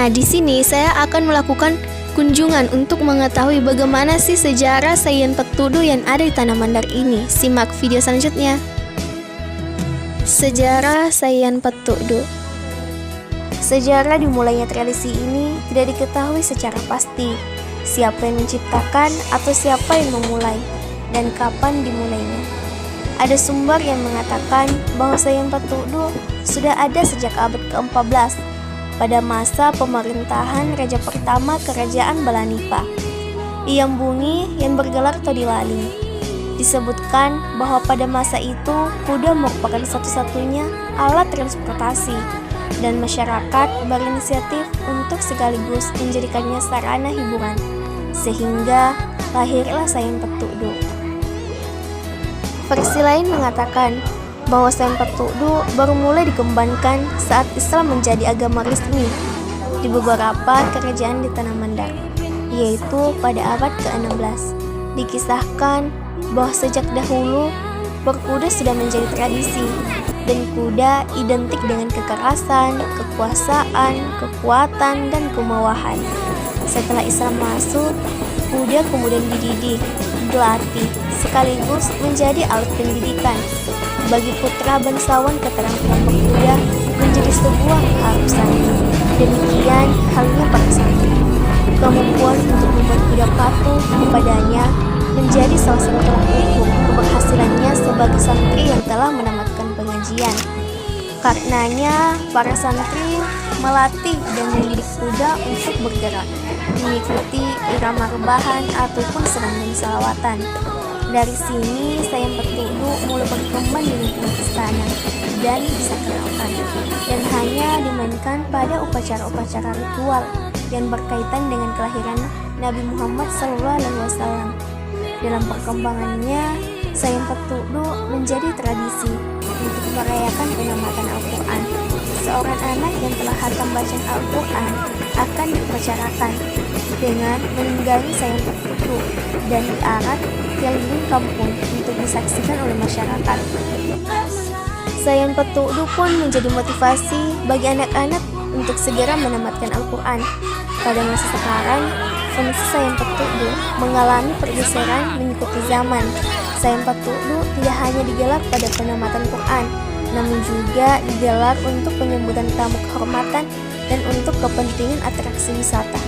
Nah, di sini saya akan melakukan kunjungan untuk mengetahui bagaimana sih sejarah Sayan Petudu yang ada di Tanah Mandar ini. Simak video selanjutnya. Sejarah Sayan Petudu. Sejarah dimulainya tradisi ini tidak diketahui secara pasti siapa yang menciptakan atau siapa yang memulai dan kapan dimulainya. Ada sumber yang mengatakan bahwa Sayan Petudu sudah ada sejak abad ke-14 pada masa pemerintahan Raja pertama Kerajaan Balanipa, Iyam Bungi yang bergelar Todilaling. Disebutkan bahwa pada masa itu kuda merupakan satu-satunya alat transportasi dan masyarakat berinisiatif untuk sekaligus menjadikannya sarana hiburan, sehingga lahirlah Sayan Petudu. Versi lain mengatakan bahwa Sayan Petudu baru mulai dikembangkan saat Islam menjadi agama resmi di beberapa kerajaan di Tanah Mandar, yaitu pada abad ke-16. Dikisahkan bahwa sejak dahulu berkuda sudah menjadi tradisi, dan kuda identik dengan kekerasan, kekuasaan, kekuatan, dan kemewahan. Setelah Islam masuk, kuda kemudian dididik, dilatih, sekaligus menjadi alat pendidikan. Bagi putra bangsawan, keterampilan berkuda menjadi sebuah keharusan. Demikian halnya para santri. Kemampuan untuk membuat kuda patuh kepadanya menjadi salah satu tolak ukur keberhasilannya sebagai santri yang telah menamatkan pengajian. Karenanya, para santri melatih dan mendidik kuda untuk bergerak, mengikuti irama rebahan ataupun serangan salawatan. Dari sini, Sayan Petudu mulai berkembang di lingkungan istana dan disakralkan, dan hanya dimainkan pada upacara-upacara ritual yang berkaitan dengan kelahiran Nabi Muhammad SAW. Dalam perkembangannya, Sayan Petudu menjadi tradisi untuk merayakan penamatan Al-Quran. Seorang anak yang telah hatam bacaan Al-Quran akan diupacara dengan menunggangi Sayan Petudu dan diarak keliling kampung untuk disaksikan oleh masyarakat. Sayan Petudu pun menjadi motivasi bagi anak-anak untuk segera menamatkan Al-Quran. Pada masa sekarang, fungsi Sayan Petudu mengalami pergeseran mengikuti zaman. Sayan Petudu tidak hanya digelar pada penamatan Quran, namun juga digelar untuk penyambutan tamu kehormatan dan untuk kepentingan atraksi wisata.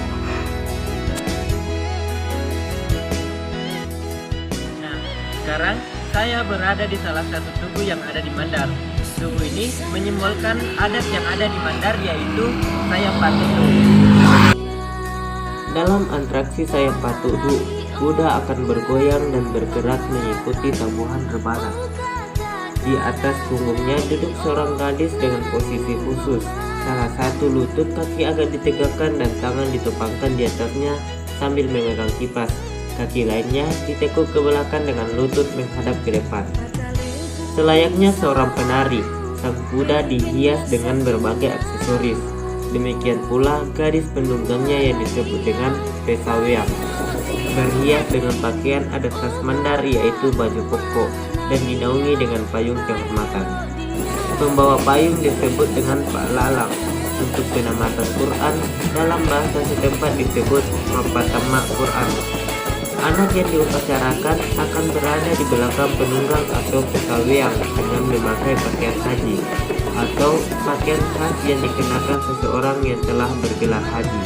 Nah, sekarang saya berada di salah satu tugu yang ada di Mandar. Tugu ini menyimbolkan adat yang ada di Mandar, yaitu Sayan Petudu. Dalam atraksi Sayan Petudu, kuda akan bergoyang dan bergerak mengikuti tabuhan rebana. Di atas punggungnya duduk seorang gadis dengan posisi khusus. Salah satu lutut kaki agak ditegakkan dan tangan ditopangkan di atasnya sambil memegang kipas. Kaki lainnya ditekuk ke belakang dengan lutut menghadap ke depan. Selayaknya seorang penari, sang kuda dihias dengan berbagai aksesoris. Demikian pula gadis penunggangnya yang disebut dengan pesaweang, berhias dengan pakaian adat khas Mandar, yaitu baju koko, dan dinaungi dengan payung kehormatan. Pembawa payung disebut dengan Pak Lalang. Untuk penamatan Quran, dalam bahasa setempat disebut Mapatama Quran. Anak yang diupacarakan akan berada di belakang penunggang atau pesaweang dengan memakai pakaian haji atau pakaian khas yang dikenakan seseorang yang telah bergelar haji.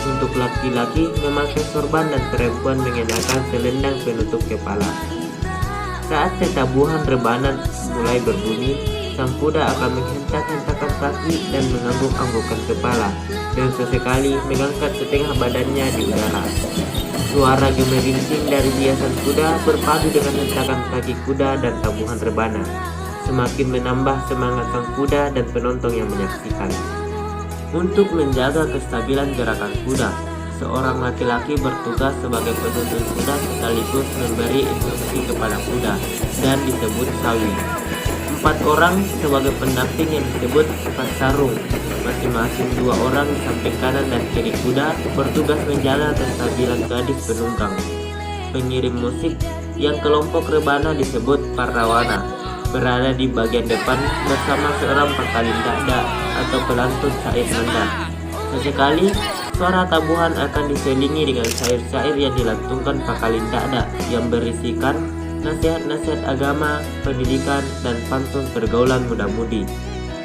Untuk laki-laki memakai sorban dan perempuan mengenakan selendang penutup kepala. Saat tetabuhan rebana mulai berbunyi, sang kuda akan menghentak-hentakan kaki dan mengangguk-anggukkan kepala, dan sesekali mengangkat setengah badannya di udara. Suara gemerincing dari hiasan kuda berpadu dengan hentakan kaki kuda dan tabuhan rebana, semakin menambah semangat sang kuda dan penonton yang menyaksikan. Untuk menjaga kestabilan gerakan kuda, seorang laki-laki bertugas sebagai penuntun kuda sekaligus memberi instruksi kepada kuda dan disebut sawi. 4 orang sebagai pendamping yang disebut pasarung. Masing-masing 2 orang di samping kanan dan kiri kuda bertugas menjaga kestabilan gadis penunggang. Pengiring musik yang kelompok rebana disebut parrawana berada di bagian depan bersama seorang petalin dada atau pelantun syair Mandar. Sesekali, suara tabuhan akan diselingi dengan syair-syair yang dilantunkan Pakalin Dada yang berisikan nasihat-nasihat agama, pendidikan, dan pantun pergaulan muda-mudi.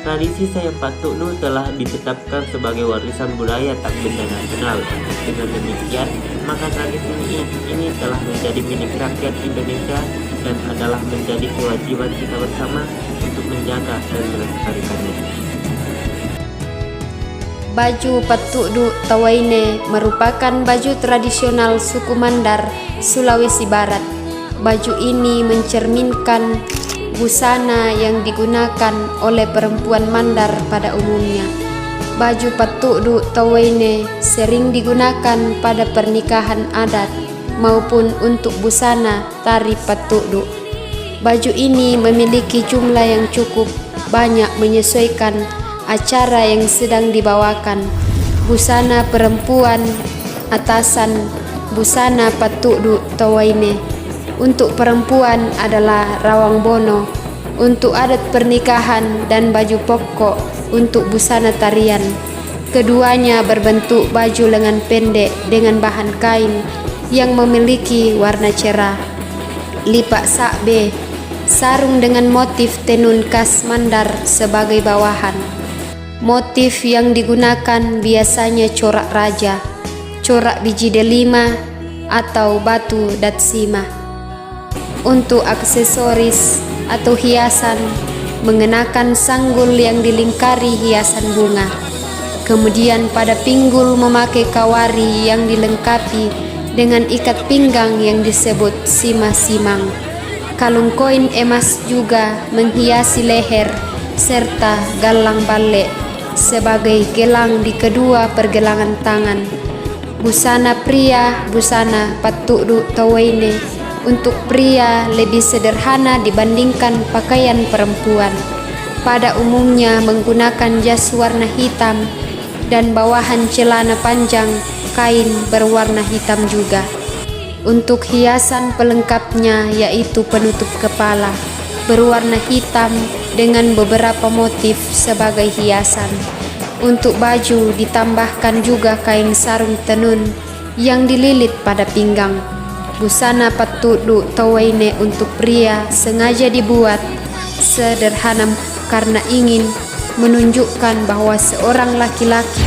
Tradisi Sayang Patuk Du telah ditetapkan sebagai warisan budaya tak benda nasional. Dengan demikian, maka tradisi ini telah menjadi milik rakyat Indonesia dan adalah menjadi kewajiban kita bersama untuk menjaga dan melestarikannya. Baju Patuk Du Tawaine merupakan baju tradisional suku Mandar, Sulawesi Barat. Baju ini mencerminkan busana yang digunakan oleh perempuan Mandar pada umumnya. Baju Patuk Du Tawaine sering digunakan pada pernikahan adat maupun untuk busana tari Patuk Du. Baju ini memiliki jumlah yang cukup banyak menyesuaikan acara yang sedang dibawakan. Busana perempuan atasan busana Patuk Du Tawaine. Untuk perempuan adalah rawang bono untuk adat pernikahan dan baju pokok untuk busana tarian. Keduanya berbentuk baju lengan pendek dengan bahan kain yang memiliki warna cerah. Lipak sakbe, sarung dengan motif tenun khas Mandar sebagai bawahan. Motif yang digunakan biasanya corak raja, corak biji delima, atau batu datsima. Untuk aksesoris atau hiasan, mengenakan sanggul yang dilingkari hiasan bunga. Kemudian pada pinggul memakai kawari yang dilengkapi dengan ikat pinggang yang disebut sima-simang. Kalung koin emas juga menghiasi leher serta galang balik sebagai gelang di kedua pergelangan tangan. Busana pria, busana Patuk Du Tawaine untuk pria lebih sederhana dibandingkan pakaian perempuan. Pada umumnya menggunakan jas warna hitam dan bawahan celana panjang kain berwarna hitam juga. Untuk hiasan pelengkapnya yaitu penutup kepala berwarna hitam dengan beberapa motif sebagai hiasan. Untuk baju ditambahkan juga kain sarung tenun yang dililit pada pinggang. Busana Patuk Du Tawaine untuk pria sengaja dibuat sederhana karena ingin menunjukkan bahwa seorang laki-laki